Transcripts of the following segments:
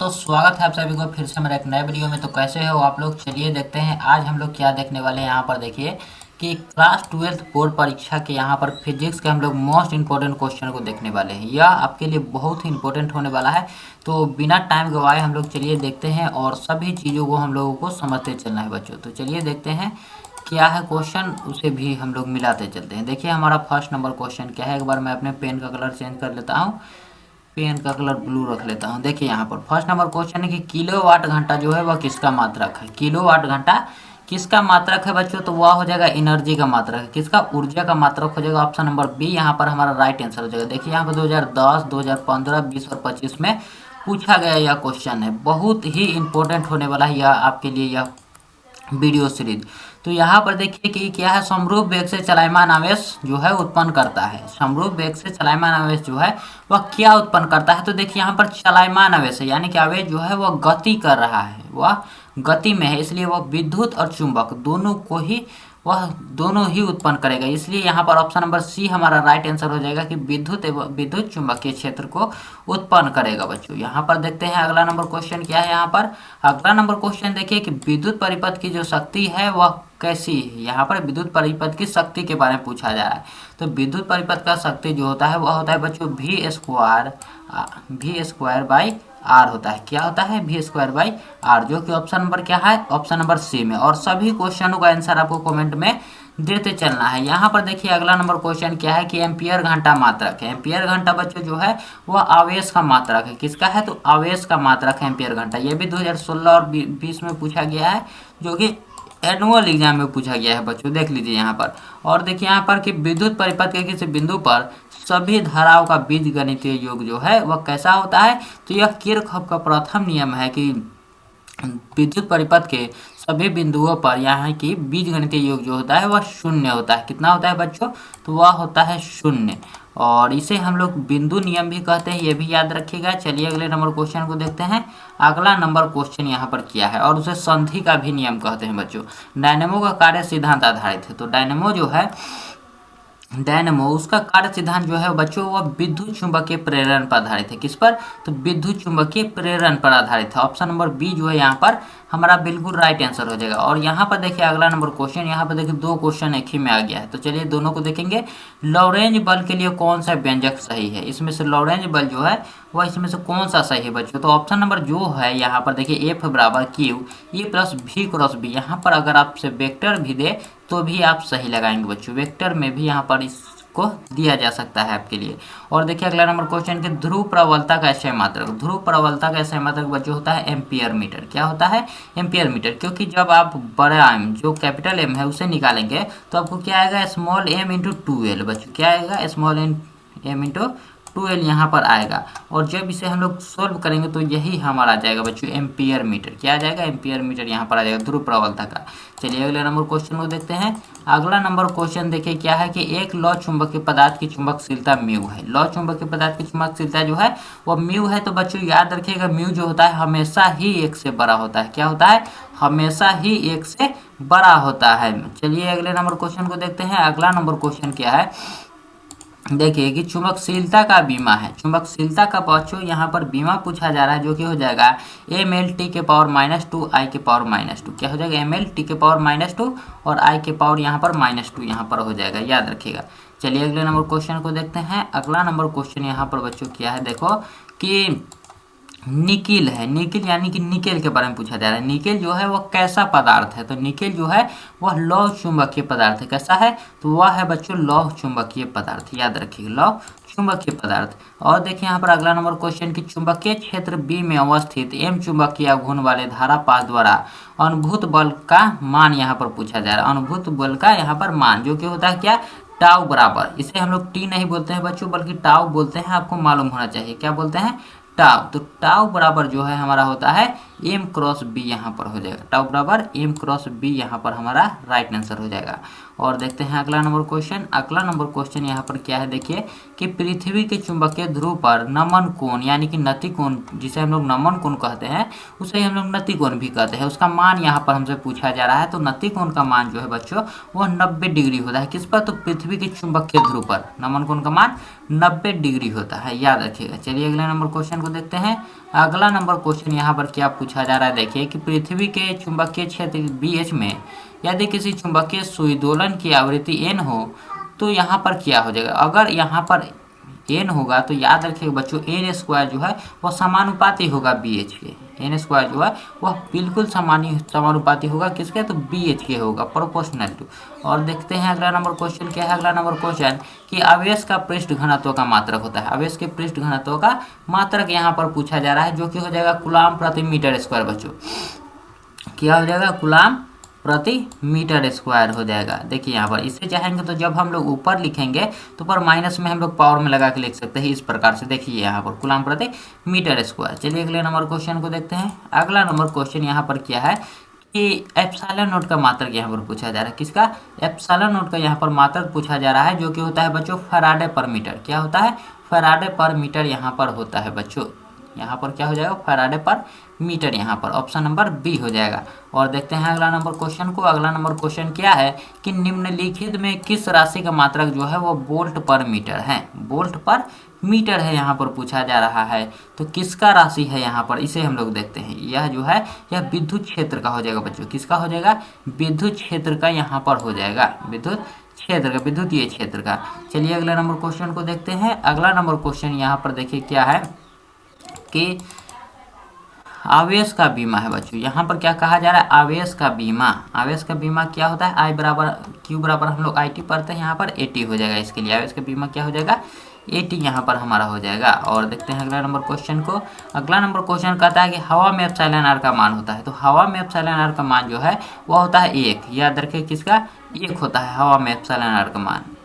तो स्वागत है आप सभी को फिर से मेरे एक नए वीडियो में। तो कैसे हो आप लोग, चलिए देखते हैं आज हम लोग क्या देखने वाले हैं। यहाँ पर देखिए कि क्लास 12th बोर्ड परीक्षा के यहाँ पर फिजिक्स के हम लोग मोस्ट इंपॉर्टेंट क्वेश्चन को देखने वाले हैं। यह आपके लिए बहुत ही इंपॉर्टेंट होने वाला है। तो बिना टाइम गवाए हम लोग चलिए देखते हैं और सभी चीज़ों को हम लोगों को समझते चलना है बच्चों। तो चलिए देखते हैं क्या है क्वेश्चन, उसे भी हम लोग मिलाते चलते हैं। देखिए हमारा फर्स्ट नंबर क्वेश्चन क्या है। एक बार मैं अपने पेन का कलर चेंज कर लेता हूँ, पेन का कलर ब्लू रख लेता हूँ। देखिए यहाँ पर फर्स्ट नंबर क्वेश्चन है कि किलोवाट घंटा जो है वह किसका मात्रक है। किलोवाट घंटा किसका मात्रक है बच्चों, तो वह हो जाएगा एनर्जी का मात्रक है। किसका, ऊर्जा का मात्रक हो जाएगा। ऑप्शन नंबर बी यहाँ पर हमारा राइट आंसर हो जाएगा। देखिए यहाँ पर 2010, 2015, 20 और 25 में पूछा गया यह क्वेश्चन है। बहुत ही इंपॉर्टेंट होने वाला है यह आपके लिए यह वीडियो सीरीज। तो यहाँ पर देखिए कि क्या है, समरूप वेग से चलायमान आवेश जो है उत्पन्न करता है। समरूप वेग से चलायमान आवेश जो है वह क्या उत्पन्न करता है, तो देखिए यहाँ पर चलायमान आवेश है, यानी कि आवेश जो है वह गति कर रहा है, वह गति में है, इसलिए वह विद्युत और चुंबक दोनों को ही वह दोनों ही उत्पन्न करेगा। इसलिए यहाँ पर ऑप्शन नंबर सी हमारा राइट आंसर हो जाएगा कि विद्युत एवं विद्युत चुंबकीय क्षेत्र को उत्पन्न करेगा बच्चों। यहाँ पर देखते हैं अगला नंबर क्वेश्चन क्या है। यहाँ पर अगला नंबर क्वेश्चन देखिए कि विद्युत परिपथ की जो शक्ति है वह कैसी है। यहाँ पर विद्युत परिपथ की शक्ति के बारे में पूछा जा रहा है। तो विद्युत परिपथ का शक्ति जो होता है वह होता है बच्चों V² बाई आर होता है। क्या होता है, V² बाई आर, जो कि ऑप्शन नंबर क्या है, ऑप्शन नंबर सी में। और सभी क्वेश्चनों का आंसर आपको कमेंट में देते चलना है। यहाँ पर देखिए अगला नंबर क्वेश्चन क्या है कि एम्पियर घंटा मात्रक है। एम्पियर घंटा बच्चों जो है वह आवेश का मात्रक है। किसका है, तो आवेश का मात्रक है एम्पियर घंटा। ये भी 2016 और 20 में पूछा गया है, जो कि एनुअल एग्जाम में पूछा गया है बच्चों, देख लीजिए यहाँ पर। और देखिए यहाँ पर कि विद्युत परिपथ के किसी बिंदु पर सभी धाराओं का बीजगणितीय योग जो है वह कैसा होता है, तो यह किरचॉफ का प्रथम नियम है कि विद्युत परिपथ के सभी बिंदुओं पर यहाँ की बीजगणितीय योग जो होता है वह शून्य होता है। कितना होता है बच्चों, तो वह होता है शून्य। और इसे हम लोग बिंदु नियम भी कहते हैं, ये भी याद रखिएगा। चलिए अगले नंबर क्वेश्चन को देखते हैं। अगला नंबर क्वेश्चन यहाँ पर क्या है, और उसे संधि का भी नियम कहते हैं बच्चों। डायनेमो का कार्य सिद्धांत आधारित है। तो डायनेमो जो है, डायनेमो उसका कार्य सिद्धांत जो है बच्चों वह विद्युत चुंबकीय प्रेरण पर आधारित है। किस पर, तो विद्युत चुंबकीय प्रेरण पर आधारित है। ऑप्शन नंबर बी जो है यहाँ पर हमारा बिल्कुल राइट आंसर हो जाएगा। और यहाँ पर देखिए अगला नंबर क्वेश्चन, यहाँ पर देखिए दो क्वेश्चन एक ही में आ गया है। तो चलिए दोनों को देखेंगे। लॉरेंज बल के लिए कौन सा व्यंजक सही है, इसमें से लॉरेंज बल जो है वह इसमें से कौन सा सही है बच्चों, तो ऑप्शन नंबर जो है यहाँ पर देखिए F बराबर Q E plus V cross B। यहाँ पर अगर आपसे वेक्टर भी दे तो भी आप सही लगाएंगे बच्चों। वेक्टर में भी यहाँ पर इसको दिया जा सकता है आपके लिए। और देखिए अगला नंबर क्वेश्चन के ध्रुव प्रबलता का SI मात्रक। ध्रुव प्रबलता का SI मात्रक बच्चों होता है एम्पियर मीटर। क्या होता है, एम्पियर मीटर। क्योंकि जब आप बड़ा एम जो कैपिटल एम है उसे निकालेंगे तो आपको क्या आएगा, स्मॉल एम इंटू 2L बच्चों। क्या आएगा, स्मॉल एम इंटू 2L यहाँ पर आएगा। और जब इसे हम लोग सोल्व करेंगे तो यही हमारा आ जाएगा बच्चों एम्पियर मीटर। क्या आ जाएगा, एम्पियर मीटर यहाँ पर आ जाएगा ध्रुव प्रबलता का। चलिए अगले नंबर क्वेश्चन को देखते हैं। अगला नंबर क्वेश्चन देखिए क्या है कि एक लौ चुंबकीय पदार्थ की चुंबकशीलता म्यू है। लौ चुंबकीय पदार्थ की चुंबकशीलता जो है वो म्यू है। तो बच्चों याद रखिएगा म्यू जो होता है हमेशा ही 1 से बड़ा होता है। क्या होता है, हमेशा ही 1 से बड़ा होता है। चलिए अगले नंबर क्वेश्चन को देखते हैं। अगला नंबर क्वेश्चन क्या है, देखिए कि चुंबकशीलता का बीमा है। चुंबकशीलता का बच्चों यहाँ पर बीमा पूछा जा रहा है, जो कि हो जाएगा ml t के पावर -2 I के पावर -2। क्या हो जाएगा, ml t के पावर -2 और I के पावर यहाँ पर -2 यहाँ पर हो जाएगा, याद रखिएगा। चलिए अगले नंबर क्वेश्चन को देखते हैं। अगला नंबर क्वेश्चन यहाँ पर बच्चों क्या है, देखो कि निकिल है। निकिल यानी कि निकेल के बारे में पूछा जा रहा है। निकेल जो है वह कैसा पदार्थ है, तो निकेल जो है वह लौह चुंबकीय पदार्थ है। कैसा है, तो वह है बच्चों लौह चुंबकीय पदार्थ, याद रखिएगा लौह चुंबकीय पदार्थ। और देखिए यहाँ पर अगला नंबर क्वेश्चन की चुंबकीय क्षेत्र बी में अवस्थित एम चुंबकीय घूर्ण वाले धारा पास द्वारा अनुभूत बल का मान यहाँ पर पूछा जा रहा है। अनुभूत बल का यहाँ पर मान जो कि होता है क्या, टाउ बराबर, इसे हम लोग टी नहीं बोलते हैं बच्चों बल्कि टाउ बोलते हैं, आपको मालूम होना चाहिए। क्या बोलते हैं, टाउ। तो टाउ बराबर जो है हमारा होता है एम क्रॉस बी यहाँ पर हो जाएगा, टाउ बराबर एम क्रॉस बी यहाँ पर हमारा राइट आंसर हो जाएगा। और देखते हैं अगला नंबर क्वेश्चन। अगला नंबर क्वेश्चन यहाँ पर क्या है, देखिए कि पृथ्वी के चुंबकीय ध्रुव पर नमन कोण यानी कि नति कोण, जिसे हम लोग नमन कोण कहते हैं उसे ही हम लोग नति कोण भी कहते हैं, उसका मान यहाँ पर हमसे पूछा जा रहा है। तो नति कोण का मान जो है बच्चों वह 90 डिग्री होता है। किस पर? तो पृथ्वी के चुंबकीय ध्रुव पर नमन कोण का मान 90 डिग्री होता है, याद रखिएगा। चलिए अगले नंबर क्वेश्चन को देखते हैं। अगला नंबर क्वेश्चन यहाँ पर क्या पूछा जा रहा है, देखिए कि पृथ्वी के चुंबकीय क्षेत्र BH में यदि किसी चुंबकीय सुई दोलन की आवृत्ति n हो तो यहाँ पर क्या हो जाएगा। अगर यहाँ पर n होगा तो याद रखिएगा बच्चों n स्क्वायर जो है वह समानुपाती होगा BH के। n स्क्वायर जो है वह बिल्कुल समानुपाती होगा किसके? तो BH के होगा, प्रोपोर्शनल टू। और देखते हैं अगला नंबर क्वेश्चन क्या है। अगला नंबर क्वेश्चन कि आवेश का पृष्ठ घनत्व का मात्रक होता है। आवेश के पृष्ठ घनत्व का मात्रक यहाँ पर पूछा जा रहा है, जो कि हो जाएगा कूलाम प्रति मीटर स्क्वायर। बच्चों क्या हो जाएगा? कूलाम प्रति मीटर स्क्वायर हो जाएगा। देखिए यहाँ पर इसे चाहेंगे तो जब हम लोग ऊपर लिखेंगे तो पर माइनस में हम लोग पावर में लगा के लिख सकते हैं इस प्रकार से। देखिए यहाँ पर कूलाम प्रति मीटर स्क्वायर। चलिए अगले नंबर क्वेश्चन को देखते हैं। अगला नंबर क्वेश्चन यहाँ पर क्या है कि एप्सिलॉन नोट का मात्रक यहाँ पर पूछा जा रहा है। किसका? एप्सिलॉन नोट का यहाँ पर मात्रक पूछा जा रहा है, जो कि होता है बच्चों फैराडे पर मीटर। क्या होता है? फैराडे पर मीटर यहाँ पर होता है बच्चों। यहाँ पर क्या हो जाएगा? फैराडे पर मीटर, यहाँ पर ऑप्शन नंबर बी हो जाएगा। और देखते हैं अगला नंबर क्वेश्चन को। अगला नंबर क्वेश्चन क्या है कि निम्नलिखित में किस राशि का मात्रक जो है वो वोल्ट पर मीटर है। वोल्ट पर मीटर है यहाँ पर पूछा जा रहा है, तो किसका राशि है यहाँ पर, इसे हम लोग देखते हैं। यह जो है यह विद्युत क्षेत्र का हो जाएगा बच्चों। किसका हो जाएगा? विद्युत क्षेत्र का यहाँ पर हो जाएगा, विद्युत क्षेत्र का, विद्युतीय क्षेत्र का। चलिए अगला नंबर क्वेश्चन को देखते हैं। अगला नंबर क्वेश्चन यहाँ पर देखिए क्या है कि आवेश का बीमा है बच्चों। यहाँ पर क्या कहा जा रहा है? आवेश का बीमा। आवेश का बीमा क्या होता है? I बराबर Q बराबर हम लोग IT पढ़ते हैं, यहाँ पर AT हो जाएगा। इसके लिए आवेश का बीमा क्या हो जाएगा? AT यहाँ पर हमारा हो जाएगा। और देखते हैं अगला नंबर क्वेश्चन को। अगला नंबर क्वेश्चन कहता है कि हवा में एप्सिलॉन r का मान होता है। तो हवा में एप्सिलॉन r का मान जो है वह होता है 1। याद रखिए किसका? 1 होता है हवा में एप्सिलॉन r का मान।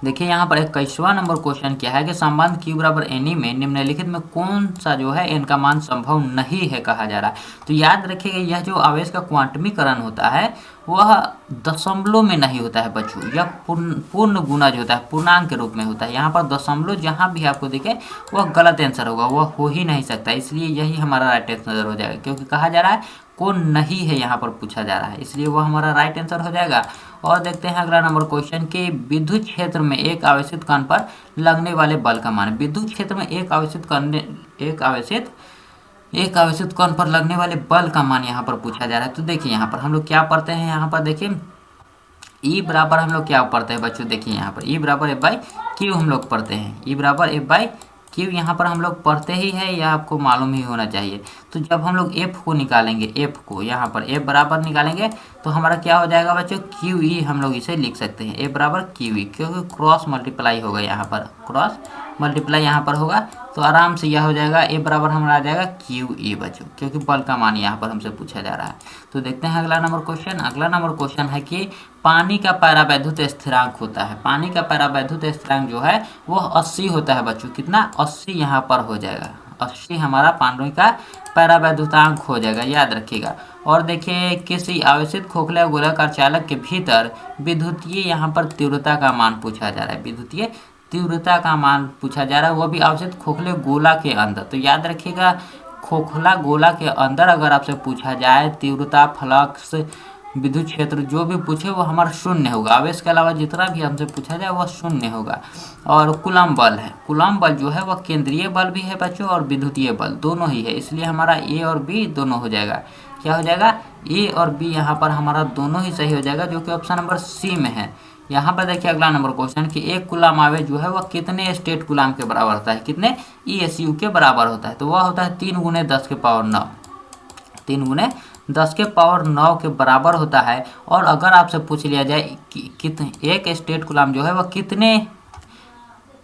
देखिए यहाँ पर 21वां नंबर क्वेश्चन क्या है कि संबंध Q बराबर NE में निम्नलिखित में कौन सा जो है n का मान संभव नहीं है कहा जा रहा है। तो याद रखिएगा यह जो आवेश का क्वांटमीकरण होता है वह दशमलव में नहीं होता है बच्चों, यह पूर्ण गुणज होता है, पूर्णांक के रूप में होता है। यहाँ पर दशमलव जहाँ भी आपको दिखे वह गलत आंसर होगा, वह हो ही नहीं सकता। इसलिए यही हमारा राइट आंसर हो जाएगा, क्योंकि कहा जा रहा है कौन नहीं है यहाँ पर पूछा जा रहा है, इसलिए वह हमारा राइट आंसर हो जाएगा। और देखते हैं अगला नंबर क्वेश्चन कि विद्युत क्षेत्र में एक आवेशित कण पर लगने वाले बल का मान। विद्युत क्षेत्र में एक आवेशित कण पर लगने वाले बल का मान यहाँ पर पूछा जा रहा है। तो देखिए यहाँ पर हम लोग क्या पढ़ते हैं, यहाँ पर देखिए E बराबर हम लोग क्या पढ़ते हैं बच्चों, देखिए यहाँ पर E बराबर F/Q हम लोग पढ़ते हैं। E बराबर F/Q यहाँ पर हम लोग पढ़ते ही है, यह आपको मालूम ही होना चाहिए। तो जब हम लोग F को निकालेंगे, F को यहाँ पर F बराबर निकालेंगे तो हमारा क्या हो जाएगा बच्चों? QE हम लोग इसे लिख सकते हैं, F बराबर QE, क्योंकि क्रॉस मल्टीप्लाई होगा यहाँ पर, क्रॉस मल्टीप्लाई यहाँ पर होगा तो आराम से यह हो जाएगा F बराबर हमारा आ जाएगा QE बच्चों, क्योंकि बल का मान यहाँ पर हमसे पूछा जा रहा है। तो देखते हैं अगला नंबर क्वेश्चन। अगला नंबर क्वेश्चन है कि पानी का परावैद्युत स्थिरांक होता है। पानी का परावैद्युत स्थिरांक जो है वह 80 होता है बच्चों। कितना? 80 यहाँ पर हो जाएगा, 80 हमारा पानी का परावैद्युतांक हो जाएगा, याद रखिएगा। और देखिए किसी आवेशित खोखला गोलाकार चालक के भीतर विद्युतीय यहाँ पर तीव्रता का मान पूछा जा रहा है, विद्युतीय तीव्रता का मान पूछा जा रहा है, वो भी आवेशित खोखले गोला के अंदर। तो याद रखिएगा खोखला गोला के अंदर अगर आपसे पूछा जाए तीव्रता, फ्लक्स, विद्युत क्षेत्र जो भी पूछे वो हमारा शून्य होगा। आवेश के अलावा जितना भी हमसे पूछा जाए वह शून्य होगा। और कूलम्ब बल है, कूलम्ब बल जो है वह केंद्रीय बल भी है बच्चों और विद्युतीय बल दोनों ही है, इसलिए हमारा A और B दोनों हो जाएगा। क्या हो जाएगा? A और B यहाँ पर हमारा दोनों ही सही हो जाएगा, जो कि ऑप्शन नंबर C में है। यहाँ पर देखिए अगला नंबर क्वेश्चन कि एक कूलम्ब आवेश जो है वह कितने स्टेट कूलम्ब के बराबर होता है, कितने ESU के बराबर होता है। तो वह होता है 3 × 10 के पावर 9, 3 × 10 के पावर 9 के बराबर होता है। और अगर आपसे पूछ लिया जाए कि कितने एक स्टेट कूलम्ब जो है वह कितने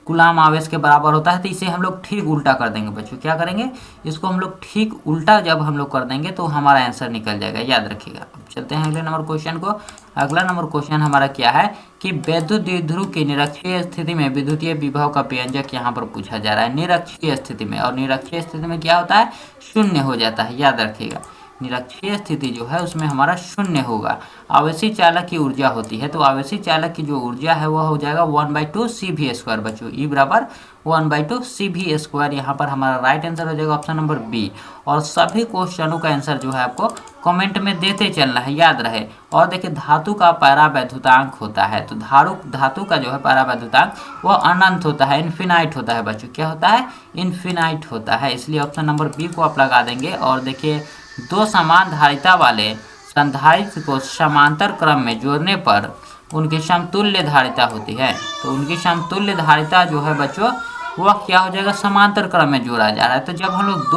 कूलाम आवेश के बराबर होता है। तो इसे हम लोग ठीक उल्टा कर देंगे बच्चों, क्या करेंगे, इसको हम लोग ठीक उल्टा जब हम लोग कर देंगे तो हमारा आंसर निकल जाएगा, याद रखिएगा। अब चलते हैं अगले नंबर क्वेश्चन को। अगला नंबर क्वेश्चन हमारा क्या है कि वैद्युत द्विध्रुव की निरक्षीय स्थिति में विद्युतीय विभव का व्यंजक यहाँ पर पूछा जा रहा है, निरक्षीय स्थिति में। और निरक्षीय स्थिति में क्या होता है, शून्य हो जाता है, याद रखिएगा। निरक्षीय स्थिति जो है उसमें हमारा शून्य होगा। आवेशी चालक की ऊर्जा होती है, तो आवेशी चालक की जो ऊर्जा है वह हो जाएगा 1/2 CV² बच्चों, E बराबर 1/2 CV²। यहाँ पर हमारा राइट आंसर हो जाएगा ऑप्शन नंबर बी। और सभी क्वेश्चनों का आंसर जो है आपको कमेंट में देते चलना है, याद रहे। और देखिए धातु का परावैद्युतांक होता है, तो धातु का जो है परावैद्युतांक वह अनंत होता है, इन्फिनाइट होता है बच्चों, क्या होता है, इन्फिनाइट होता है। इसलिए ऑप्शन नंबर बी को आप लगा देंगे। और देखिए दो समान धारिता वाले संधारित्र को समांतर क्रम में जोड़ने पर उनकी समतुल्य धारिता होती है, तो उनकी समतुल्य धारिता जो है बच्चों वह क्या हो जाएगा, समांतर क्रम में जोड़ा जा रहा है। तो जब हम लोग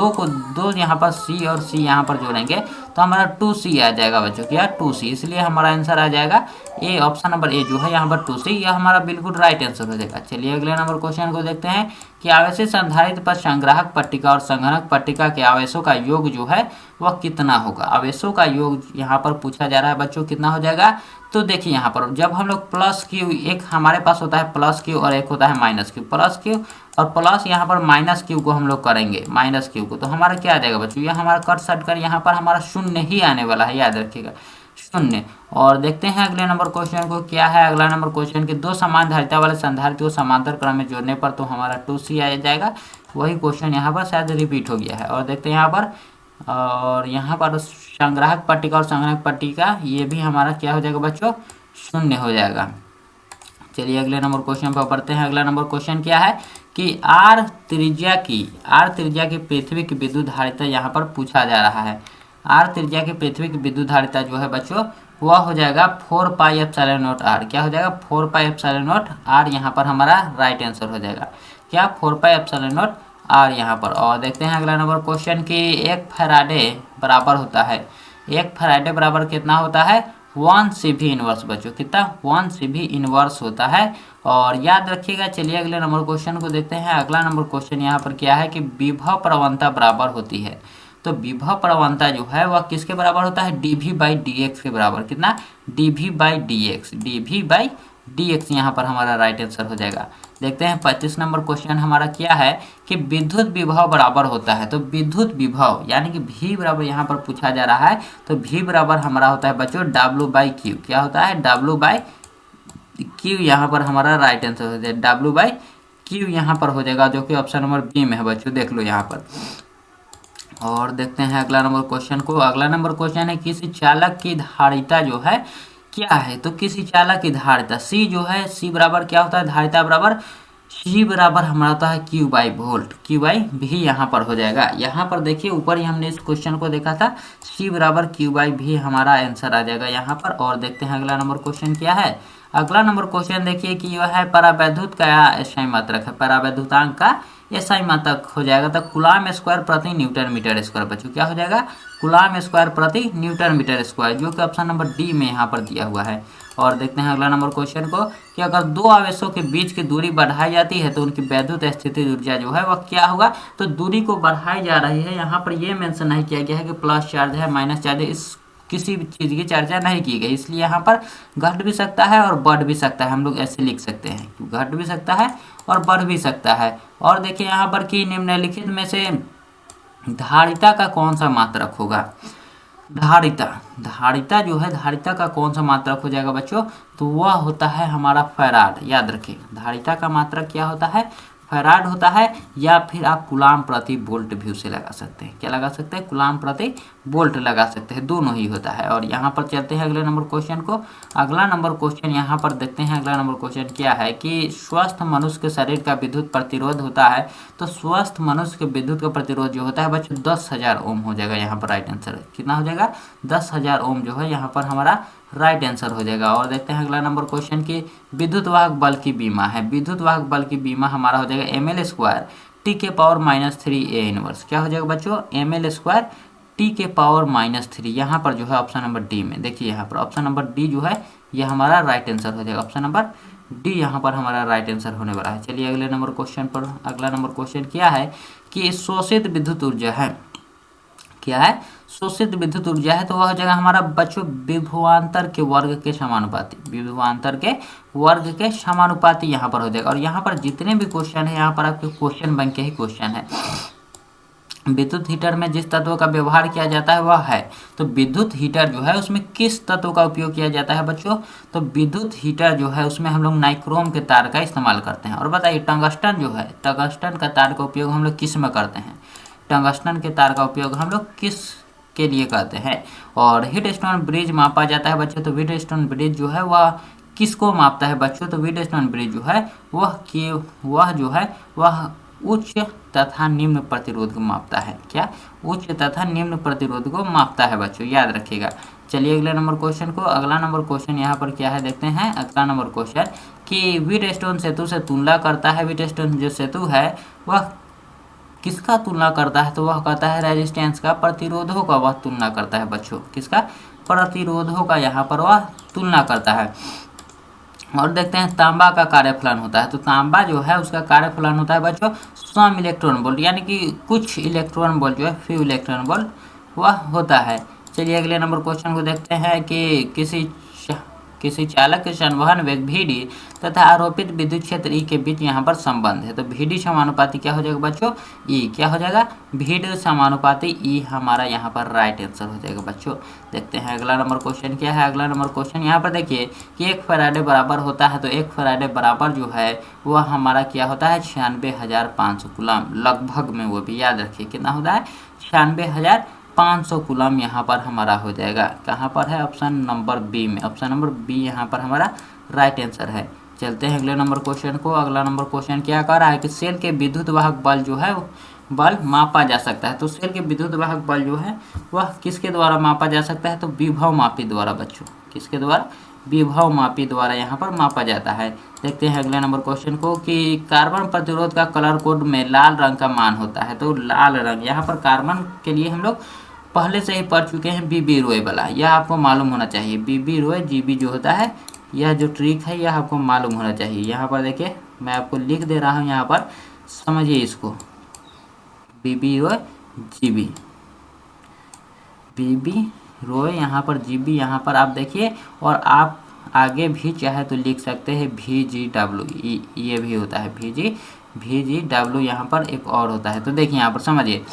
दो यहाँ पर C और C यहाँ पर जोड़ेंगे तो हमारा 2C आ जाएगा बच्चों, क्या 2C। इसलिए हमारा आंसर आ जाएगा ए, ऑप्शन नंबर ए जो है यहाँ पर 2C, यह हमारा बिल्कुल राइट आंसर हो जाएगा। चलिए अगले नंबर क्वेश्चन को देखते हैं कि आवेशी संधारित्र पर संग्राहक पट्टिका और संघनक पट्टिका के आवेशों का योग जो है वह कितना होगा। आवेशों का योग यहाँ पर पूछा जा रहा है बच्चों, कितना हो जाएगा। तो देखिए यहाँ पर जब हम लोग प्लस क्यू, एक हमारे पास होता है प्लस क्यू और एक होता है माइनस क्यू, प्लस क्यू और प्लस यहाँ पर माइनस क्यू को हम लोग करेंगे, माइनस क्यू को, तो हमारा क्या आ जाएगा बच्चों, यह हमारा कट सट कर यहाँ पर हमारा शून्य ही आने वाला है, याद रखिएगा, शून्य। और देखते हैं अगले नंबर क्वेश्चन को क्या है। अगला नंबर क्वेश्चन के दो समान धारिता वाले संधारित्र को समांतर क्रम में जोड़ने पर तो हमारा 2C आ जाएगा। वही क्वेश्चन यहाँ पर शायद रिपीट हो गया है। और देखते हैं यहाँ पर, और यहाँ पर संग्राहक पट्टिका और संघनक पट्टिका ये भी हमारा क्या हो जाएगा बच्चों, शून्य हो जाएगा। चलिए अगले नंबर क्वेश्चन पर पढ़ते हैं। अगला नंबर क्वेश्चन क्या है कि आर त्रिज्या की पृथ्वी की विद्युत धारिता यहाँ पर पूछा जा रहा है। आर त्रिज्या की पृथ्वी की विद्युत धारिता जो है बच्चों वह हो जाएगा 4πε0r, क्या हो जाएगा 4πε0r, यहाँ पर हमारा राइट आंसर हो जाएगा, क्या 4πε0r यहाँ पर। और देखते हैं अगला नंबर क्वेश्चन कि 1 फैराडे बराबर होता है, 1 फैराडे बराबर कितना होता है, 1 CV इनवर्स बच्चों, कितना 1 CV इनवर्स होता है। और याद रखिएगा। चलिए अगले नंबर क्वेश्चन को देखते हैं। अगला नंबर क्वेश्चन यहाँ पर क्या है कि विभव प्रवणता बराबर होती है, तो विभव प्रवणता जो है वह किसके बराबर होता है, dV/dx के बराबर, कितना dV/dx यहाँ पर हमारा राइट आंसर हो जाएगा। देखते हैं 35 नंबर क्वेश्चन हमारा क्या है कि विद्युत विभव बराबर होता है, तो विद्युत विभव यानी कि V बराबर यहाँ पर पूछा जा रहा है, तो V बराबर हमारा होता है बच्चों W/Q, क्या होता है W/Q, यहाँ पर हमारा राइट आंसर हो जाएगा W/Q यहाँ पर हो जाएगा, जो कि ऑप्शन नंबर बी में है बच्चों, देख लो यहाँ पर। और देखते हैं अगला नंबर क्वेश्चन को। अगला नंबर क्वेश्चन है किसी चालक की धारिता जो है क्या है, तो किसी चालक की धारिता C जो है, C बराबर क्या होता है, धारिता बराबर C बराबर हमारा होता है Q/वोल्ट, Q/V यहाँ पर हो जाएगा। यहाँ पर देखिए ऊपर ही हमने इस क्वेश्चन को देखा था, C बराबर Q/V हमारा आंसर आ जाएगा यहाँ पर। और देखते हैं अगला नंबर क्वेश्चन क्या है। अगला नंबर क्वेश्चन देखिए कि यह है परावैद्युत का SI मात्रक है, परावैद्युतांक का SI मात्रक हो जाएगा, तो कूलाम स्क्वायर प्रति न्यूटन मीटर स्क्वायर बच्चों, क्या हो जाएगा कूलाम स्क्वायर प्रति न्यूटन मीटर स्क्वायर, जो कि ऑप्शन नंबर डी में यहाँ पर दिया हुआ है। और देखते हैं अगला नंबर क्वेश्चन को कि अगर दो आवेशों के बीच की दूरी बढ़ाई जाती है तो उनकी वैद्युत स्थिति ऊर्जा जो है वह क्या होगा, तो दूरी को बढ़ाई जा रही है। यहाँ पर ये मेंशन नहीं किया गया है कि प्लस चार्ज है माइनस चार्ज है, इस किसी भी चीज़ की चर्चा नहीं की गई, इसलिए यहाँ पर घट भी सकता है और बढ़ भी सकता है, हम लोग ऐसे लिख सकते हैं, घट भी सकता है और बढ़ भी सकता है। और देखिए यहाँ पर कि निम्नलिखित में से धारिता का कौन सा मात्रक होगा, धारिता जो है, धारिता का कौन सा मात्रक हो जाएगा बच्चों, तो वह होता है हमारा फैराड, याद रखिएगा। धारिता का मात्रक क्या होता है, फैराड होता है, या फिर आप कूलाम प्रति वोल्ट भी उसे लगा सकते हैं, क्या लगा सकते हैं, कूलाम प्रति वोल्ट लगा सकते हैं, दोनों ही होता है। और यहाँ पर चलते हैं अगले नंबर क्वेश्चन को। अगला नंबर क्वेश्चन यहाँ पर देखते हैं। अगला नंबर क्वेश्चन क्या है कि स्वस्थ मनुष्य के शरीर का विद्युत प्रतिरोध होता है, तो स्वस्थ मनुष्य के विद्युत का प्रतिरोध जो होता है बच्चों 10,000 ओम हो जाएगा, यहाँ पर राइट आंसर कितना हो जाएगा 10,000 ओम जो है यहाँ पर हमारा राइट आंसर हो जाएगा। और देखते हैं अगला नंबर क्वेश्चन की विद्युत वाहक बल की बीमा है, विद्युत वाहक बल की बीमा हमारा हो जाएगा ml² T⁻³ इनवर्स, क्या हो जाएगा बच्चों ml² T⁻³ यहाँ पर जो है ऑप्शन नंबर डी में, देखिए यहाँ पर ऑप्शन नंबर डी जो है ये हमारा राइट आंसर हो जाएगा, ऑप्शन नंबर डी यहाँ पर हमारा राइट आंसर होने वाला है। चलिए अगले नंबर क्वेश्चन पर। अगला नंबर क्वेश्चन क्या है कि शोषित विद्युत ऊर्जा है, क्या है, शोषित विद्युत ऊर्जा है, तो वह जगह हमारा बच्चों विभवांतर के वर्ग के समानुपाती, विभवांतर के वर्ग के समानुपाती यहाँ पर हो जाएगा। और यहाँ पर जितने भी क्वेश्चन है यहाँ पर आपके क्वेश्चन बैंक के ही क्वेश्चन है। विद्युत हीटर में जिस तत्व का व्यवहार किया जाता है वह है, तो विद्युत हीटर जो है उसमें किस तत्व का उपयोग किया जाता है बच्चों, तो विद्युत हीटर जो है उसमें हम लोग नाइक्रोम के तार का इस्तेमाल करते हैं। और बताइए टंगस्टन जो है, टंगस्टन का तार का उपयोग हम लोग किस में करते हैं, टंगस्टन के तार का उपयोग हम लोग किस के लिए करते हैं। और व्हीटस्टोन ब्रिज मापा जाता है बच्चों, तो व्हीटस्टोन ब्रिज जो है वह किसको मापता है बच्चों, तो व्हीटस्टोन ब्रिज जो है वह जो है वह उच्च तथा निम्न प्रतिरोध को मापता है। क्या, उच्च तथा निम्न प्रतिरोध को मापता है बच्चों, याद रखिएगा। चलिए अगले नंबर क्वेश्चन को। अगला नंबर क्वेश्चन यहाँ पर क्या है देखते हैं। अगला नंबर क्वेश्चन कि व्हीटस्टोन सेतु से तुलना करता है, व्हीटस्टोन जो सेतु है वह किसका तुलना करता है, तो वह कहता है रेजिस्टेंस का, प्रतिरोधों का वह तुलना करता है बच्चों, किसका, प्रतिरोधों का यहाँ पर वह तुलना करता है। और देखते हैं तांबा का कार्यफलन होता है, तो तांबा जो है उसका कार्यफलन होता है बच्चों सम इलेक्ट्रॉन वोल्ट, यानी कि कुछ इलेक्ट्रॉन वोल्ट जो है, फ्यू इलेक्ट्रॉन वोल्ट वह होता है। चलिए अगले नंबर क्वेश्चन को देखते हैं कि किसी चालक के संवहन वेग Vd तथा आरोपित विद्युत क्षेत्र E के बीच यहाँ पर संबंध है, तो Vd समानुपाती क्या हो जाएगा बच्चों, E क्या हो जाएगा, Vd समानुपाती E हमारा यहाँ पर राइट आंसर हो जाएगा बच्चों। देखते हैं अगला नंबर क्वेश्चन क्या है। अगला नंबर क्वेश्चन यहाँ पर देखिए कि 1 फैराडे बराबर होता है, तो 1 फैराडे बराबर जो है वह हमारा क्या होता है 96,500 कूलम, लगभग में, वो भी याद रखिए कितना होता है 96,500 कूलम यहाँ पर हमारा हो जाएगा। कहाँ पर है, ऑप्शन नंबर बी में, ऑप्शन नंबर बी यहाँ पर हमारा राइट आंसर है। चलते हैं अगले नंबर क्वेश्चन को। अगला नंबर क्वेश्चन क्या कह रहा है कि सेल के विद्युत वाहक बल जो है बल मापा जा सकता है, तो सेल के विद्युत वाहक बल जो है वह किसके द्वारा मापा जा सकता है, तो विभव मापी द्वारा बच्चों, किसके द्वारा, विभव मापी द्वारा यहाँ पर मापा जाता है। देखते हैं अगले नंबर क्वेश्चन को कि कार्बन प्रतिरोध का कलर कोड में लाल रंग का मान होता है, तो लाल रंग यहाँ पर कार्बन के लिए हम लोग पहले से ही पढ़ चुके हैं बीबी रॉय वाला, यह आपको मालूम होना चाहिए। बीबी रॉय जीबी जो होता है, यह जो ट्रिक है यह आपको मालूम होना चाहिए। यहाँ पर देखिए मैं आपको लिख दे रहा हूँ, यहाँ पर समझिए इसको, बीबी रॉय जीबी, बीबी रॉय यहाँ पर जीबी, यहाँ पर आप देखिए। और आप आगे भी चाहे तो लिख सकते हैं VGW, ये भी होता है VGW, यहाँ पर एक और होता है। तो देखिए यहाँ पर समझिए,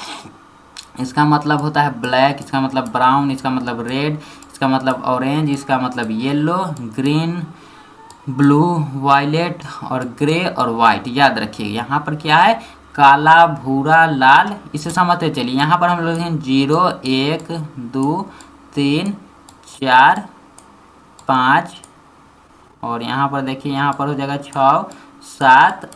इसका मतलब होता है ब्लैक, इसका मतलब ब्राउन, इसका मतलब रेड, इसका मतलब ऑरेंज, इसका मतलब येलो, ग्रीन, ब्लू, वायलेट और ग्रे और वाइट। याद रखिए यहाँ पर क्या है, काला, भूरा, लाल, इसे समझते चलिए। यहाँ पर हम लोग हैं 0 1 2 3 4 5, और यहाँ पर देखिए यहाँ पर हो जाएगा 6 7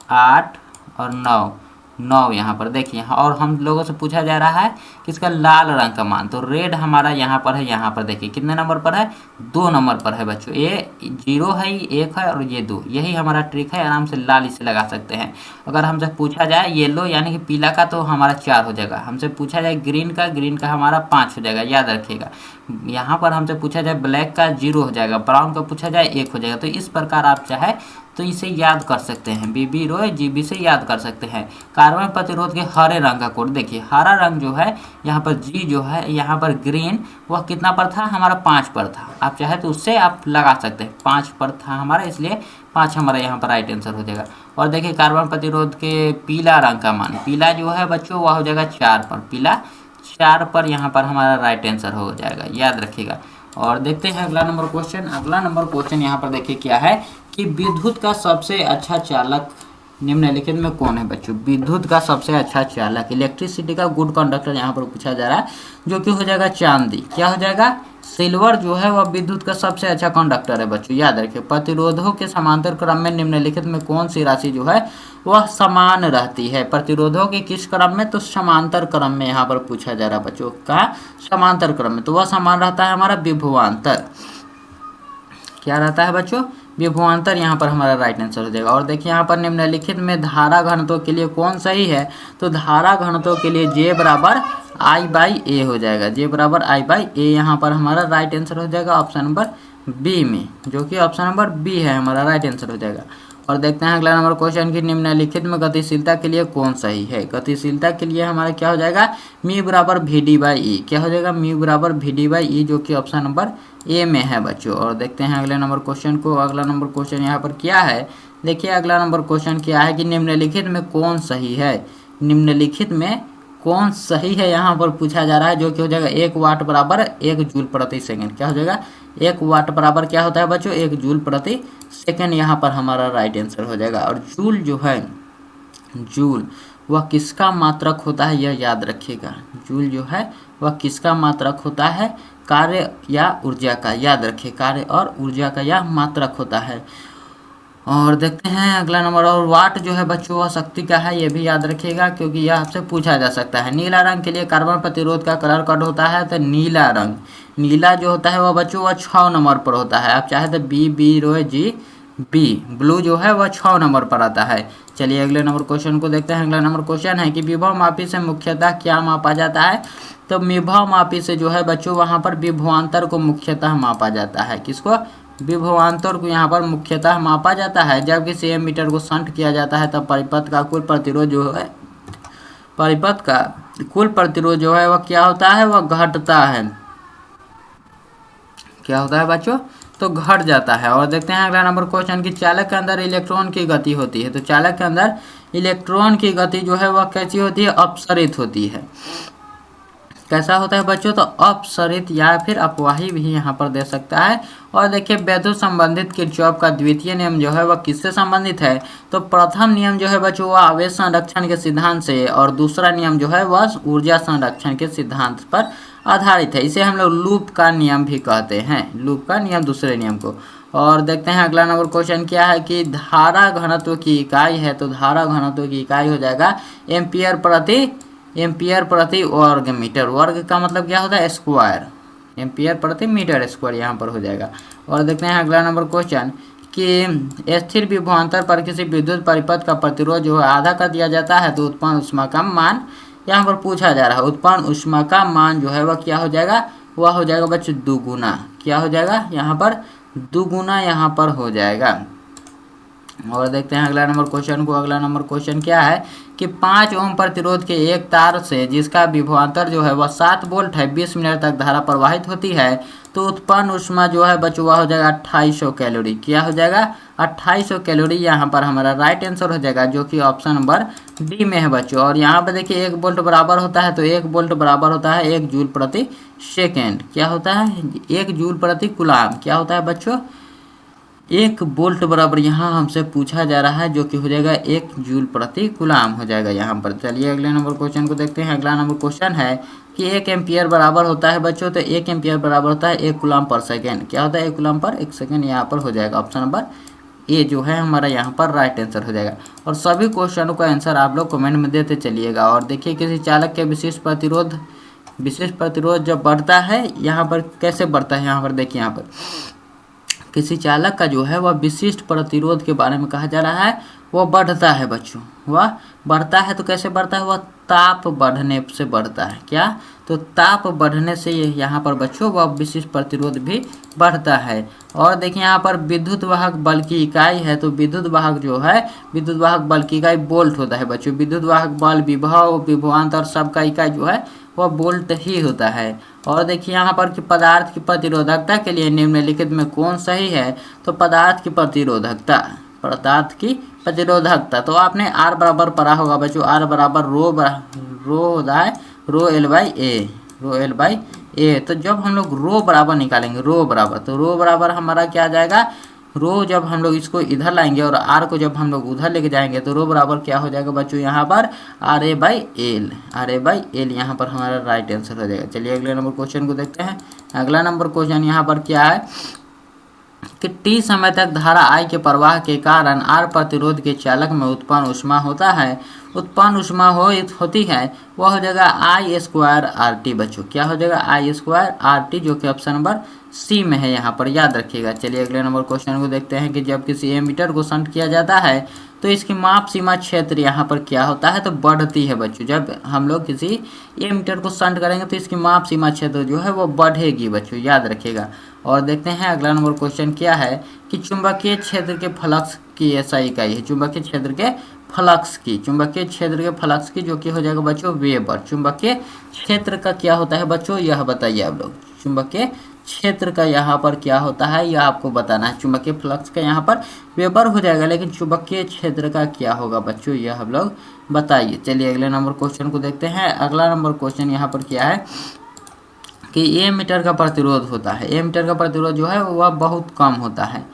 8 और 9 यहाँ पर देखिए यहाँ। और हम लोगों से पूछा जा रहा है कि इसका लाल रंग का मान, तो रेड हमारा यहाँ पर है, यहाँ पर देखिए कितने नंबर पर है, 2 नंबर पर है बच्चों। ये 0 है, 1 है और ये 2, यही हमारा ट्रिक है, आराम से लाल इसे लगा सकते हैं। अगर हमसे पूछा जाए येलो यानी कि पीला का, तो हमारा 4 हो जाएगा। हमसे पूछा जाए ग्रीन का हमारा 5 हो जाएगा, याद रखिएगा। यहाँ पर हमसे पूछा जाए ब्लैक का 0 हो जाएगा, ब्राउन का पूछा जाए 1 हो जाएगा। तो इस प्रकार आप चाहे तो इसे याद कर सकते हैं, बीबी रॉय जीबी से याद कर सकते हैं। कार्बन प्रतिरोध के हरे रंग का कोड देखिए, हरा रंग जो है यहाँ पर जी जो है, यहाँ पर ग्रीन वह कितना पर था, हमारा 5 पर था। आप चाहे तो उससे आप लगा सकते हैं, 5 पर था हमारा, इसलिए 5 हमारा यहाँ पर राइट आंसर हो जाएगा। और देखिए कार्बन प्रतिरोध के पीला रंग का मान, पीला जो है बच्चों वह हो जाएगा 4 पर, पीला 4 पर यहाँ पर हमारा राइट आंसर हो जाएगा, याद रखिएगा। और देखते हैं अगला नंबर क्वेश्चन। अगला नंबर क्वेश्चन यहाँ पर देखिए क्या है कि विद्युत का सबसे अच्छा चालक निम्नलिखित में कौन है बच्चों, विद्युत का सबसे अच्छा चालक, इलेक्ट्रिसिटी का गुड कंडक्टर यहाँ पर पूछा जा रहा है, जो कि हो जाएगा चांदी। क्या हो जाएगा, सिल्वर जो है वह विद्युत का सबसे अच्छा कंडक्टर है बच्चों, याद रखिए। प्रतिरोधों के समांतर क्रम में निम्नलिखित में कौन सी राशि जो है वह समान रहती है, प्रतिरोधों के किस क्रम में, तो समांतर क्रम में यहाँ पर पूछा जा रहा है बच्चों, का समांतर क्रम में, तो वह समान रहता है हमारा विभवांतर। क्या रहता है बच्चों, विभवांतर यहाँ पर हमारा राइट आंसर हो जाएगा। और देखिए यहाँ पर निम्नलिखित में धारा घनत्व के लिए कौन सही है, तो धारा घनत्व के लिए J बराबर I/A हो जाएगा, J बराबर I/A यहाँ पर हमारा राइट आंसर हो जाएगा, ऑप्शन नंबर बी में, जो कि ऑप्शन नंबर बी है हमारा राइट आंसर हो जाएगा। और देखते हैं अगला नंबर क्वेश्चन की निम्नलिखित में गतिशीलता के लिए कौन सही है। गतिशीलता के लिए हमारा क्या हो जाएगा, मी बराबर वी डी बाई ई, क्या हो जाएगा मी बराबर वी डी बाई ई, जो कि ऑप्शन नंबर ए में है बच्चों। और देखते हैं अगले नंबर क्वेश्चन को। अगला नंबर क्वेश्चन यहाँ पर क्या है, देखिए अगला नंबर क्वेश्चन क्या है कि निम्नलिखित में कौन सही है, निम्नलिखित में कौन सही है यहाँ पर पूछा जा रहा है, जो कि हो जाएगा 1 वाट बराबर 1 जूल प्रति सेकंड। क्या हो जाएगा 1 वाट बराबर क्या होता है बच्चों, 1 जूल प्रति सेकंड, यहाँ पर हमारा राइट आंसर हो जाएगा। और जूल जो है, जूल वह किसका मात्रक होता है, यह याद रखिएगा। जूल जो है वह किसका मात्रक होता है, कार्य या ऊर्जा का, याद रखिए कार्य और ऊर्जा का यह मात्रक होता है। और देखते हैं अगला नंबर। और वाट जो है बच्चों वह शक्ति का है, ये भी याद रखिएगा क्योंकि यह आपसे पूछा जा सकता है। नीला रंग के लिए कार्बन प्रतिरोध का कलर कोड होता है, तो नीला रंग, नीला जो होता है वह बच्चों वह 6 नंबर पर होता है। आप चाहे तो बी बी रो जी बी, ब्लू जो है वह 6 नंबर पर आता है। चलिए अगले नंबर क्वेश्चन को देखते हैं। अगला नंबर क्वेश्चन है कि विभव मापी से मुख्यतः क्या मापा जाता है। तो विभव मापी से जो है बच्चों वहाँ पर विभवांतर को मुख्यतः मापा जाता है। किसको, विभवांतर को यहाँ पर मुख्यतः मापा जाता है। जब किसी एमीटर को शंट किया जाता है तब परिपथ का कुल प्रतिरोध जो है, परिपथ का कुल प्रतिरोध जो है वह क्या होता है, वह घटता है। क्या होता है बच्चों, तो घट जाता है। और देखते हैं अगला नंबर क्वेश्चन की चालक के अंदर इलेक्ट्रॉन की गति होती है। तो चालक के अंदर इलेक्ट्रॉन की गति जो है वह कैसी होती है, अपसरित होती है। कैसा होता है बच्चों, तो अपसरित या फिर अपवाही भी यहाँ पर दे सकता है। और देखिए वैद्युत संबंधित किरचॉफ का द्वितीय नियम जो है वह किससे संबंधित है। तो प्रथम नियम जो है बच्चों वह आवेश संरक्षण के सिद्धांत से, और दूसरा नियम जो है वह ऊर्जा संरक्षण के सिद्धांत पर आधारित है। इसे हम लोग लूप का नियम भी कहते हैं, लूप का नियम दूसरे नियम को। और देखते हैं अगला नंबर क्वेश्चन क्या है कि धारा घनत्व की इकाई है। तो धारा घनत्व की इकाई हो जाएगा एम्पियर प्रति वर्ग मीटर। वर्ग का मतलब क्या होता है, स्क्वायर, एम्पियर प्रति मीटर स्क्वायर यहाँ पर हो जाएगा। और देखते हैं अगला नंबर क्वेश्चन कि स्थिर विभवांतर पर किसी विद्युत परिपथ का प्रतिरोध जो है आधा कर दिया जाता है तो उत्पन्न ऊष्मा का मान यहाँ पर पूछा जा रहा है। उत्पन्न ऊष्मा का मान जो है वह क्या हो जाएगा, वह हो जाएगा बच्चों दुगुना। क्या हो जाएगा यहाँ पर, दुगुना यहाँ पर हो जाएगा। और देखते हैं अगला नंबर क्वेश्चन को। अगला नंबर क्वेश्चन क्या है कि 5 ओम प्रतिरोध के एक तार से जिसका विभवांतर जो है वह 7 वोल्ट है, 20 मिनट तक धारा प्रवाहित होती है, तो उत्पन्न ऊष्मा जो है बच्चों वह हो जाएगा 2800 कैलोरी। क्या हो जाएगा, 2800 कैलोरी यहाँ पर हमारा राइट आंसर हो जाएगा, जो कि ऑप्शन नंबर डी में है बच्चों। और यहाँ पर देखिए 1 वोल्ट बराबर होता है, तो 1 वोल्ट बराबर होता है 1 जूल प्रति सेकेंड। क्या होता है, 1 जूल प्रति कूलाम। क्या होता है बच्चों, 1 वोल्ट बराबर यहाँ हमसे पूछा जा रहा है, जो कि हो जाएगा 1 जूल प्रति कूलाम हो जाएगा यहाँ पर। चलिए अगले नंबर क्वेश्चन को देखते हैं। अगला नंबर क्वेश्चन है कि 1 एम्पियर बराबर होता है बच्चों, तो 1 एम्पियर बराबर होता है 1 कूलाम पर सेकेंड। क्या होता है, 1 कूलाम पर 1 सेकेंड यहाँ पर हो जाएगा। ऑप्शन नंबर ए जो है हमारा यहाँ पर राइट आंसर हो जाएगा। और सभी क्वेश्चनों का आंसर आप लोग कमेंट में देते चलिएगा। और देखिए किसी चालक के विशिष्ट प्रतिरोध जब बढ़ता है, यहाँ पर कैसे बढ़ता है, यहाँ पर देखिए यहाँ पर किसी चालक का जो है वह विशिष्ट प्रतिरोध के बारे में कहा जा रहा है, वह बढ़ता है बच्चों। वह बढ़ता है तो कैसे बढ़ता है, वह ताप बढ़ने से बढ़ता है। क्या, तो ताप बढ़ने से यहाँ पर बच्चों वह विशिष्ट प्रतिरोध भी बढ़ता है। और देखिए यहाँ पर विद्युत वाहक बल की इकाई है, तो विद्युत वाहक जो है, विद्युत वाहक बल की इकाई वोल्ट होता है बच्चों। विद्युत वाहक बल, विभव, विभवांतर सबका इकाई जो है वह वोल्ट ही होता है। और देखिए यहाँ पर कि पदार्थ की प्रतिरोधकता के लिए निम्नलिखित में कौन सही है। तो पदार्थ की प्रतिरोधकता तो आपने आर बराबर पढ़ा होगा बच्चों। आर बराबर रो होता है रो एल बाई ए। तो जब हम लोग रो बराबर निकालेंगे, रो बराबर, तो रो बराबर हमारा क्या आ जाएगा, रो जब हम लोग इसको इधर लाएंगे और आर को जब हम लोग उधर लेके जाएंगे तो रो बराबर क्या हो जाएगा बच्चों, यहाँ पर आर ए बाई एल यहाँ पर हमारा राइट आंसर हो जाएगा। चलिए अगले नंबर क्वेश्चन को देखते हैं। अगला नंबर क्वेश्चन यहाँ पर क्या है कि टी समय तक धारा I के प्रवाह के कारण R प्रतिरोध के चालक में उत्पन्न ऊष्मा होता है, उत्पन्न ऊष्मा होती है, वह हो जाएगा I स्क्वायर RT बच्चों। क्या हो जाएगा, I स्क्वायर RT, जो कि ऑप्शन नंबर सी में है, यहाँ पर याद रखिएगा। चलिए अगले नंबर क्वेश्चन को देखते हैं कि जब किसी एमीटर को शंट किया जाता है तो इसकी माप सीमा क्षेत्र यहाँ पर क्या होता है, तो बढ़ती है बच्चों। जब हम लोग किसी एमीटर को शंट करेंगे तो इसकी माप सीमा क्षेत्र जो है वो बढ़ेगी बच्चों, याद रखिएगा। और देखते हैं अगला नंबर क्वेश्चन क्या है कि चुंबकीय क्षेत्र के फ्लक्स की ऐसा इकाई है, चुंबकीय क्षेत्र के फ्लक्स की, चुंबकीय क्षेत्र के फ्लक्स की जो कि हो जाएगा बच्चों वेबर। चुंबकीय क्षेत्र का क्या होता है बच्चों, यह बताइए आप लोग। चुंबकीय क्षेत्र का यहाँ पर क्या होता है यह आपको बताना है। चुंबकीय फ्लक्स का यहाँ पर वेबर हो जाएगा, लेकिन चुंबकीय क्षेत्र का क्या होगा बच्चों, यह हम लोग बताइए। चलिए अगले नंबर क्वेश्चन को देखते हैं। अगला नंबर क्वेश्चन यहाँ पर क्या है कि ए मीटर का प्रतिरोध होता है। ए मीटर का प्रतिरोध जो है वह बहुत कम होता है,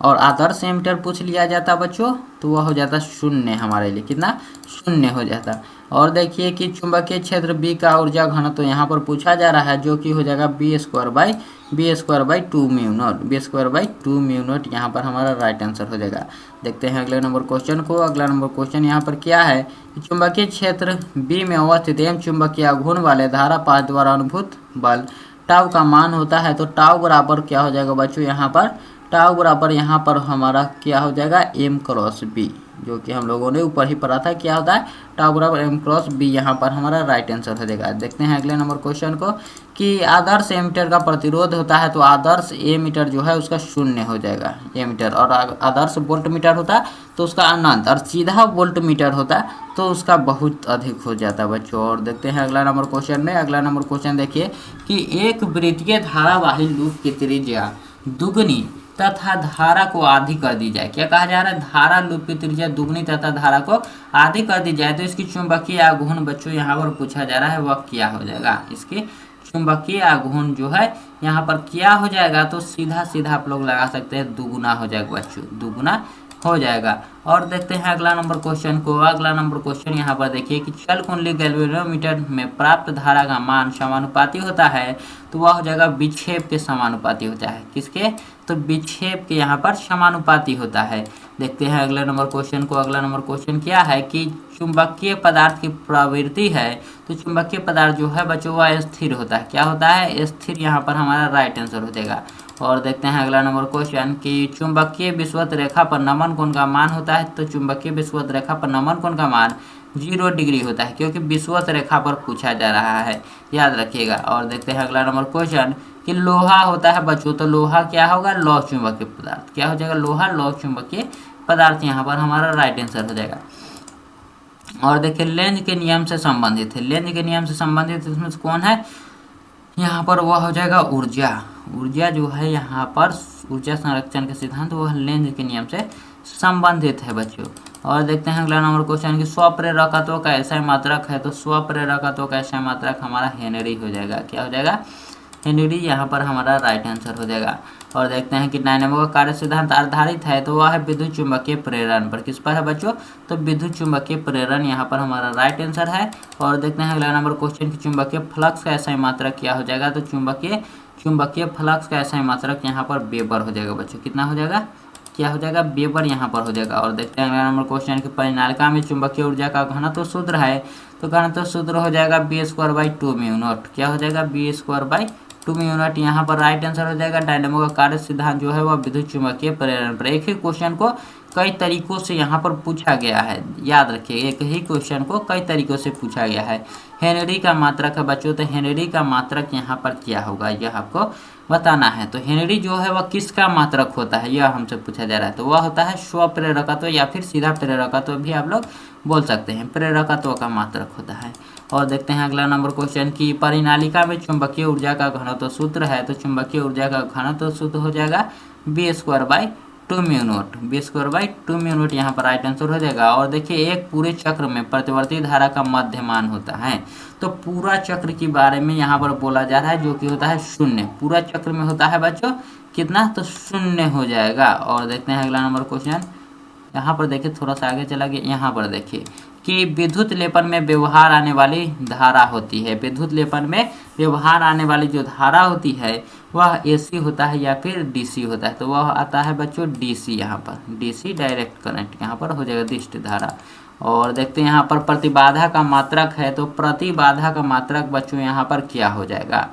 और आदर्श एमीटर पूछ लिया जाता बच्चों तो वह हो जाता शून्य, हमारे लिए कितना, शून्य हो जाता। और देखिए कि चुंबकीय क्षेत्र बी का ऊर्जा घनत्व तो यहाँ पर पूछा जा रहा है, जो कि हो जाएगा B square by 2 mu naught, B square by 2 mu naught यहाँ पर हमारा राइट आंसर हो जाएगा। देखते हैं अगले नंबर क्वेश्चन को। अगला नंबर क्वेश्चन यहाँ पर क्या है कि चुंबकीय क्षेत्र बी में अवस्थित एम चुंबकीय आघूर्ण वाले धारा पाथ द्वारा अनुभूत बल टाउ का मान होता है। तो टाउ बराबर क्या हो जाएगा बच्चों, यहाँ पर टाउ बराबर यहाँ पर हमारा क्या हो जाएगा एम क्रॉस बी, जो कि हम लोगों ने ऊपर ही पढ़ा था क्या होता है, टाउ बराबर एम क्रॉस बी यहाँ पर हमारा राइट आंसर हो जाएगा। देखते हैं अगले नंबर क्वेश्चन को कि आदर्श एमीटर का प्रतिरोध होता है। तो आदर्श एमीटर जो है उसका शून्य हो जाएगा एमीटर, और आदर्श वोल्ट मीटर होता तो उसका अनंत, और सीधा वोल्ट मीटर होता तो उसका बहुत अधिक हो जाता बच्चों। और देखते हैं अगला नंबर क्वेश्चन में। अगला नंबर क्वेश्चन देखिए कि एक वृत्तीय धारावाही लूप की त्रिज्या दुगनी तथा धारा को आधी कर दी जाए। क्या कहा जा रहा है, धारा लूप की त्रिज्या दुगनी तथा धारा को आधी कर दी जाए तो इसकी चुंबकीय आघूर्ण बच्चों यहाँ पर पूछा जा रहा है वह क्या हो जाएगा। इसकी चुंबकीय आघूर्ण जो है यहाँ पर क्या हो जाएगा, तो सीधा सीधा आप लोग लगा सकते हैं दुगुना हो जाएगा बच्चों, दुगुना हो जाएगा। और देखते हैं अगला नंबर क्वेश्चन को। अगला नंबर क्वेश्चन यहाँ पर देखिए कि चल कुंडली गैल्वेनोमीटर में प्राप्त धारा का मान समानुपाती होता है। तो वह हो जाएगा विक्षेप के समानुपाती होता है। किसके, तो विक्षेप के यहाँ पर समानुपाती होता है। देखते हैं अगले नंबर क्वेश्चन को। अगला नंबर क्वेश्चन क्या है कि चुंबकीय पदार्थ की प्रवृत्ति है। तो चुंबकीय पदार्थ जो है बच्चों वह स्थिर होता है। क्या होता है, स्थिर, यहाँ पर हमारा राइट आंसर हो जाएगा। और देखते हैं अगला नंबर क्वेश्चन कि चुंबकीय विषुवत रेखा पर नमन कोण का मान होता है। तो चुंबकीय विषुवत रेखा पर नमन कोण का मान 0 डिग्री होता है, क्योंकि विषुवत रेखा पर पूछा जा रहा है, याद रखिएगा। और देखते हैं अगला नंबर क्वेश्चन कि लोहा होता है बच्चों। तो लोहा क्या होगा, लौह चुंबकीय पदार्थ। क्या हो जाएगा, लोहा लौह चुंबकीय पदार्थ यहाँ पर हमारा राइट आंसर हो जाएगा। और देखिए लेंज के नियम से संबंधित है, लेंज के नियम से संबंधित इसमें से कौन है, यहाँ पर वह हो जाएगा ऊर्जा। ऊर्जा जो है यहाँ पर ऊर्जा संरक्षण के सिद्धांत वह लेंज के नियम से संबंधित है बच्चों। और देखते हैं अगला नंबर क्वेश्चन कि स्वप्रेरकत्व का ऐसा मात्रक है। तो स्वप्रेरकत्व का ऐसा मात्रक हमारा हेनरी हो जाएगा। क्या हो जाएगा, हेनरी यहाँ पर हमारा राइट आंसर हो जाएगा। और देखते हैं कि डायनेमो का कार्य सिद्धांत आधारित है। तो वह है विद्युत चुंबकीय प्रेरण पर। किस पर है बच्चों, तो विद्युत चुंबकीय प्रेरण यहाँ पर हमारा राइट आंसर है। और देखते हैं अगला नंबर क्वेश्चन कि चुंबकीय फ्लक्स का ऐसा मात्रक क्या हो जाएगा। तो चुंबकीय फ्लक्स का ऐसा मात्रक यहाँ पर वेबर हो जाएगा बच्चों। कितना हो जाएगा, क्या हो जाएगा, वेबर यहाँ पर हो जाएगा। और देखते हैं अगला नंबर क्वेश्चन कि परिनालिका में चुंबकीय ऊर्जा का घनत्व सूत्र है। तो घनत्व सूत्र हो जाएगा B square by 2 mu naught. क्या हो जाएगा, B square by 2 mu naught यहाँ पर राइट आंसर हो जाएगा। डायनेमो का कार्य सिद्धांत जो है वह विद्युत चुंबकीय प्रेरण पर। एक ही क्वेश्चन को कई तरीकों से यहाँ पर पूछा गया है, याद रखिए, एक ही क्वेश्चन को कई तरीकों से पूछा गया है। हेनरी का मात्रक है बच्चों। तो हेनरी का मात्रक यहाँ पर क्या होगा यह आपको बताना है। तो हेनरी जो है वह किसका मात्रक होता है यह हमसे पूछा जा रहा है। तो वह होता है स्वप्रेरकत्व या फिर सीधा प्रेरकत्व भी आप लोग बोल सकते हैं, प्रेरकत्व का मात्रक होता है। और देखते हैं अगला नंबर क्वेश्चन की परिनालिका में चुंबकीय ऊर्जा का घनत्व सूत्र है। तो चुंबकीय ऊर्जा का घनत्व सूत्र हो जाएगा B square by 2 mu naught. B square by 2 mu naught यहाँ पर राइट आंसर हो जाएगा। और देखिए एक पूरे चक्र में प्रतिवर्ती धारा का मध्यमान होता है। तो पूरा चक्र के बारे में यहाँ पर बोला जा रहा है, जो कि होता है 0। पूरा चक्र में होता है बच्चों कितना, तो 0 हो जाएगा। और देखते हैं अगला नंबर क्वेश्चन। यहाँ पर देखिए थोड़ा सा आगे चला गया, यहाँ पर देखिए कि विद्युत लेपन में व्यवहार आने वाली धारा होती है। विद्युत लेपन में व्यवहार आने वाली जो धारा होती है वह एसी होता है या फिर डीसी होता है। तो वह आता है बच्चों डीसी, यहाँ पर डीसी डायरेक्ट करंट यहाँ पर हो जाएगा दिष्ट धारा। और देखते हैं यहाँ पर प्रतिबाधा का मात्रक है। तो प्रतिबाधा का मात्रक बच्चों यहाँ पर क्या हो जाएगा,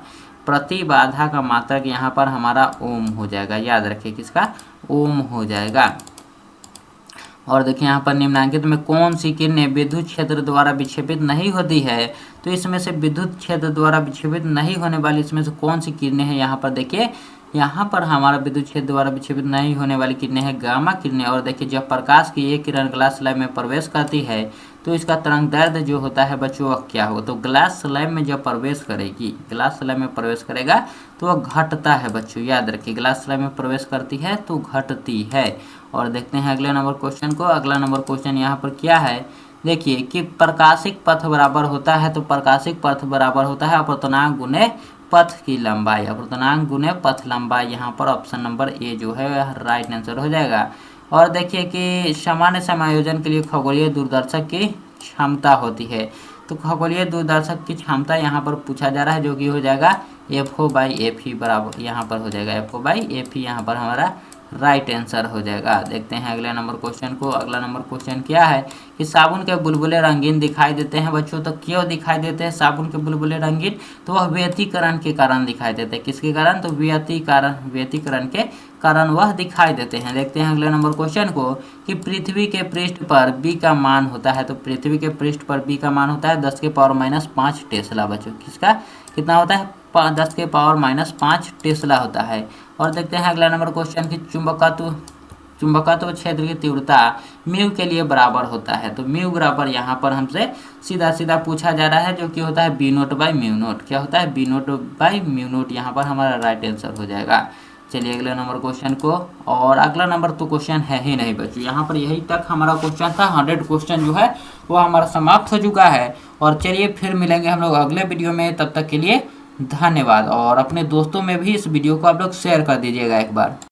प्रतिबाधा का मात्रक यहाँ पर हमारा ओम हो जाएगा। याद रखिए किसका, ओम हो जाएगा। और देखिए यहाँ पर निम्नलिखित में कौन सी किरणें विद्युत क्षेत्र द्वारा विक्षेपित नहीं होती है। तो इसमें से विद्युत क्षेत्र द्वारा विक्षेपित नहीं होने वाली इसमें से कौन सी किरणें हैं, यहाँ पर देखिए यहाँ पर हमारा विद्युत क्षेत्र द्वारा विक्षेपित नहीं होने वाली किरणें हैं गामा किरणें। और देखिए जब प्रकाश की एक किरण ग्लास स्लैब में प्रवेश करती है तो इसका तरंग दैर्ध्य जो होता है बच्चों वह क्या होगा। तो ग्लास स्लैब में जब प्रवेश करेगी, ग्लास स्लैब में प्रवेश करेगा तो वह घटता है बच्चों, याद रखिए ग्लास स्लैब में प्रवेश करती है तो घटती है। और देखते हैं अगले नंबर क्वेश्चन को। अगला नंबर क्वेश्चन यहाँ पर क्या है, देखिए कि प्रकाशिक पथ बराबर होता है। तो प्रकाशिक पथ बराबर होता है अपर्तनांक गुने पथ की लंबाई, अपर्तनांक गुने पथ लंबाई। यहाँ पर ऑप्शन नंबर ए जो है राइट आंसर हो जाएगा। और देखिए कि सामान्य समायोजन के लिए खगोलीय दूरदर्शक की क्षमता होती है। तो खगोलीय दूरदर्शक की क्षमता यहाँ पर पूछा जा रहा है, जो कि हो जाएगा FO/FE बराबर, यहाँ पर हो जाएगा FO/FE, यहाँ पर हमारा राइट आंसर हो जाएगा। देखते हैं अगले नंबर क्वेश्चन को। अगला नंबर क्वेश्चन क्या है कि साबुन के बुलबुले रंगीन दिखाई देते हैं बच्चों। तो क्यों दिखाई देते हैं साबुन के बुलबुले रंगीन, तो वह व्यतिकरण के कारण दिखाई देते हैं। किसके कारण, तो व्यतिकरण के कारण वह दिखाई देते हैं। देखते हैं अगले नंबर क्वेश्चन को कि पृथ्वी के पृष्ठ पर B का मान होता है। तो पृथ्वी के पृष्ठ पर B का मान होता है 10⁻⁻5 टेस्ला बच्चों। किसका कितना होता है, 10⁻⁻5 टेस्ला होता है। और देखते हैं अगला नंबर क्वेश्चन की चुंबकत्व क्षेत्र की तीव्रता म्यू के लिए बराबर होता है। तो म्यू बराबर यहाँ पर हमसे सीधा सीधा पूछा जा रहा है, जो कि होता है B0/μ0। क्या होता है, B0/μ0। यहाँ पर हमारा राइट आंसर हो जाएगा। चलिए अगले नंबर क्वेश्चन को। और अगला नंबर तो क्वेश्चन है ही नहीं बच्चों, यहाँ पर यही तक हमारा क्वेश्चन था। 100 क्वेश्चन जो है वो हमारा समाप्त हो चुका है। और चलिए फिर मिलेंगे हम लोग अगले वीडियो में, तब तक के लिए धन्यवाद। और अपने दोस्तों में भी इस वीडियो को आप लोग शेयर कर दीजिएगा एक बार।